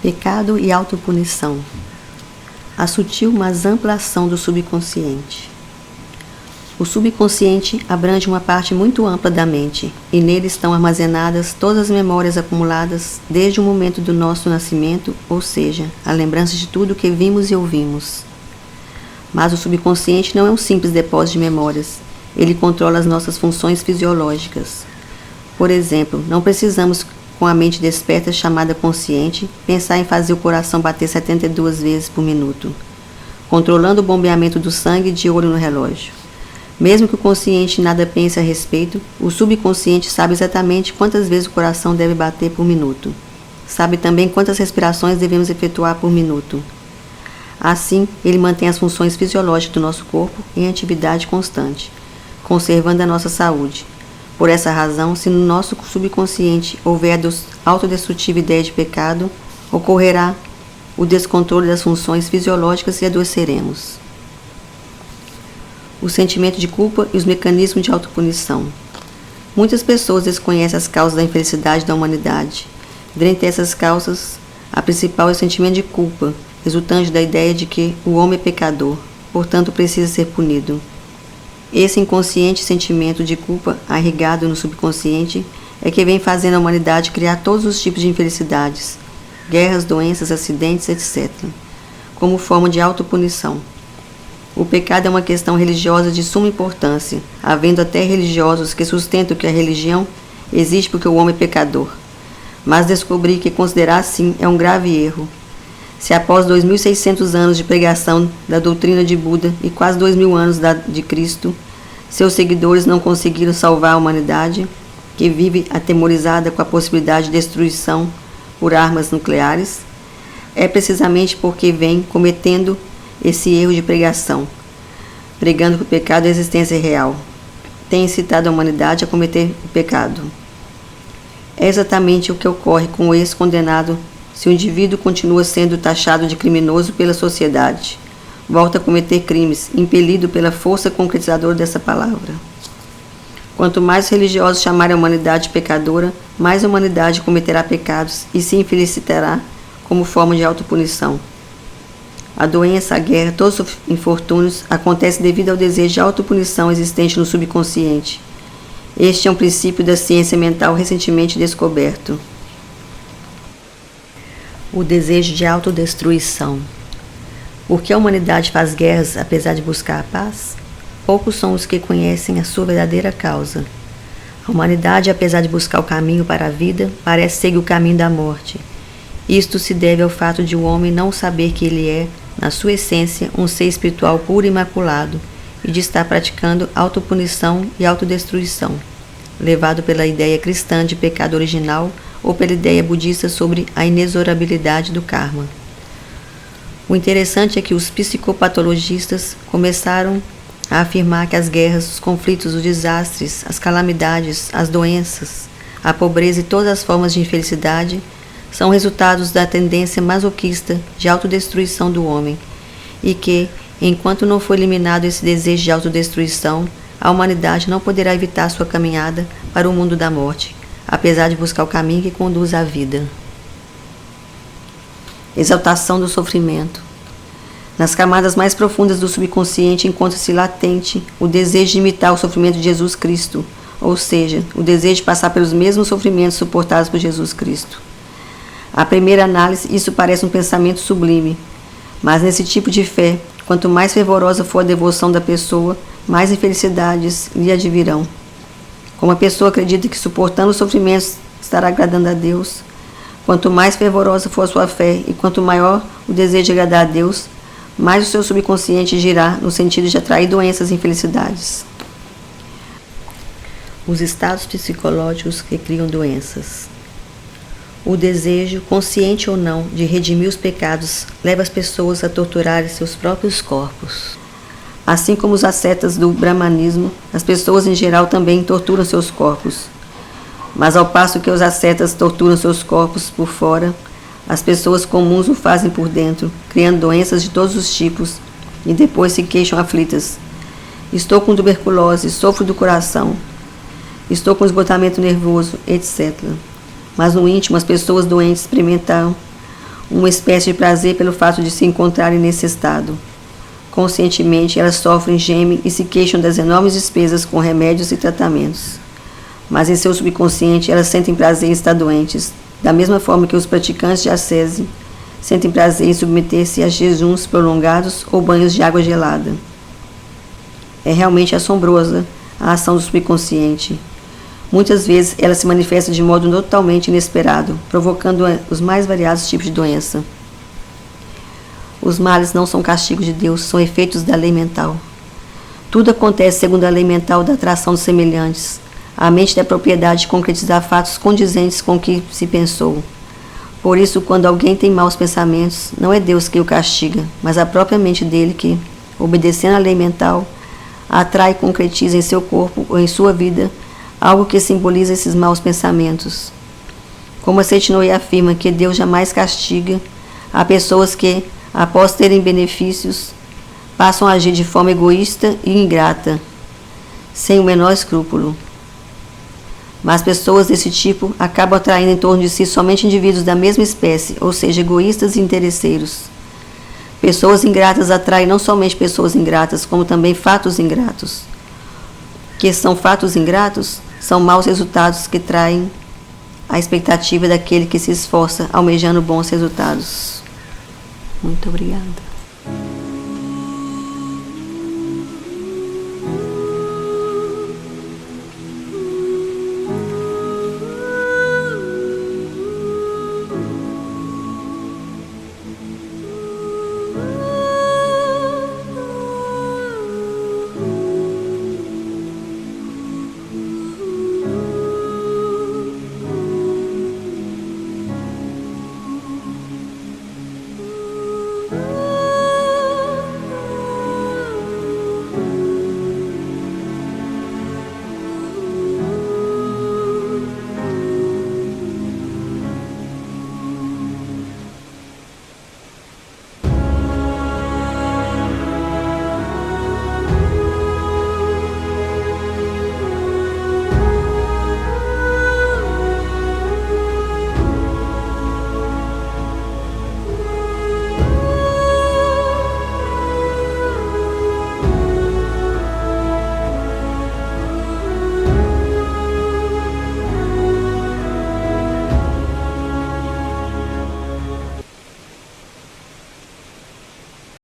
Pecado e autopunição. A sutil, mas ampla ação do subconsciente. O subconsciente abrange uma parte muito ampla da mente, e nele estão armazenadas todas as memórias acumuladas desde o momento do nosso nascimento, ou seja, a lembrança de tudo que vimos e ouvimos. Mas o subconsciente não é um simples depósito de memórias, ele controla as nossas funções fisiológicas. Por exemplo, não precisamos, com a mente desperta chamada consciente, pensar em fazer o coração bater 72 vezes por minuto, controlando o bombeamento do sangue de olho no relógio. Mesmo que o consciente nada pense a respeito, o subconsciente sabe exatamente quantas vezes o coração deve bater por minuto. Sabe também quantas respirações devemos efetuar por minuto. Assim, ele mantém as funções fisiológicas do nosso corpo em atividade constante, conservando a nossa saúde. Por essa razão, se no nosso subconsciente houver a autodestrutiva ideia de pecado, ocorrerá o descontrole das funções fisiológicas e adoeceremos. O sentimento de culpa e os mecanismos de autopunição. Muitas pessoas desconhecem as causas da infelicidade da humanidade. Dentre essas causas, a principal é o sentimento de culpa, resultante da ideia de que o homem é pecador, portanto precisa ser punido. Esse inconsciente sentimento de culpa arraigado no subconsciente é que vem fazendo a humanidade criar todos os tipos de infelicidades, guerras, doenças, acidentes, etc., como forma de autopunição. O pecado é uma questão religiosa de suma importância, havendo até religiosos que sustentam que a religião existe porque o homem é pecador. Mas descobri que considerar assim é um grave erro. Se após 2.600 anos de pregação da doutrina de Buda e quase 2.000 anos de Cristo, seus seguidores não conseguiram salvar a humanidade, que vive atemorizada com a possibilidade de destruição por armas nucleares, é precisamente porque vem cometendo esse erro de pregação, pregando que o pecado é a existência real. Tem incitado a humanidade a cometer o pecado. É exatamente o que ocorre com o ex-condenado se o indivíduo continua sendo taxado de criminoso pela sociedade. Volta a cometer crimes, impelido pela força concretizadora dessa palavra. Quanto mais os religiosos chamarem a humanidade pecadora, mais a humanidade cometerá pecados e se infelicitará como forma de autopunição. A doença, a guerra, todos os infortúnios acontecem devido ao desejo de autopunição existente no subconsciente. Este é um princípio da ciência mental recentemente descoberto. O desejo de autodestruição. Por que a humanidade faz guerras apesar de buscar a paz? Poucos são os que conhecem a sua verdadeira causa. A humanidade, apesar de buscar o caminho para a vida, parece seguir o caminho da morte. Isto se deve ao fato de o homem não saber que ele é, na sua essência, um ser espiritual puro e imaculado, e de estar praticando autopunição e autodestruição, levado pela ideia cristã de pecado original ou pela ideia budista sobre a inexorabilidade do karma. O interessante é que os psicopatologistas começaram a afirmar que as guerras, os conflitos, os desastres, as calamidades, as doenças, a pobreza e todas as formas de infelicidade são resultados da tendência masoquista de autodestruição do homem e que, enquanto não for eliminado esse desejo de autodestruição, a humanidade não poderá evitar sua caminhada para o mundo da morte, apesar de buscar o caminho que conduz à vida. Exaltação do sofrimento. Nas camadas mais profundas do subconsciente encontra-se latente o desejo de imitar o sofrimento de Jesus Cristo, ou seja, o desejo de passar pelos mesmos sofrimentos suportados por Jesus Cristo. À primeira análise, isso parece um pensamento sublime, mas nesse tipo de fé, quanto mais fervorosa for a devoção da pessoa, mais infelicidades lhe advirão. Como a pessoa acredita que suportando os sofrimentos estará agradando a Deus, quanto mais fervorosa for a sua fé e quanto maior o desejo de agradar a Deus, mais o seu subconsciente girá no sentido de atrair doenças e infelicidades. Os estados psicológicos que criam doenças. O desejo, consciente ou não, de redimir os pecados leva as pessoas a torturarem seus próprios corpos. Assim como os ascetas do brahmanismo, as pessoas em geral também torturam seus corpos. Mas ao passo que os ascetas torturam seus corpos por fora, as pessoas comuns o fazem por dentro, criando doenças de todos os tipos, e depois se queixam aflitas. Estou com tuberculose, sofro do coração, estou com esgotamento nervoso, etc. Mas no íntimo as pessoas doentes experimentam uma espécie de prazer pelo fato de se encontrarem nesse estado. Conscientemente, elas sofrem, gemem e se queixam das enormes despesas com remédios e tratamentos. Mas em seu subconsciente, elas sentem prazer em estar doentes, da mesma forma que os praticantes de ascese sentem prazer em submeter-se a jejuns prolongados ou banhos de água gelada. É realmente assombrosa a ação do subconsciente. Muitas vezes ela se manifesta de modo totalmente inesperado, provocando os mais variados tipos de doença. Os males não são castigos de Deus, são efeitos da lei mental. Tudo acontece segundo a lei mental da atração dos semelhantes. A mente tem a propriedade de concretizar fatos condizentes com o que se pensou. Por isso, quando alguém tem maus pensamentos, não é Deus que o castiga, mas a própria mente dele que, obedecendo à lei mental, atrai e concretiza em seu corpo ou em sua vida algo que simboliza esses maus pensamentos. Como a Seitonoi afirma que Deus jamais castiga, há pessoas que, após terem benefícios, passam a agir de forma egoísta e ingrata, sem o menor escrúpulo. Mas pessoas desse tipo acabam atraindo em torno de si somente indivíduos da mesma espécie, ou seja, egoístas e interesseiros. Pessoas ingratas atraem não somente pessoas ingratas, como também fatos ingratos. Que são fatos ingratos? São maus resultados que traem a expectativa daquele que se esforça almejando bons resultados. Muito obrigada.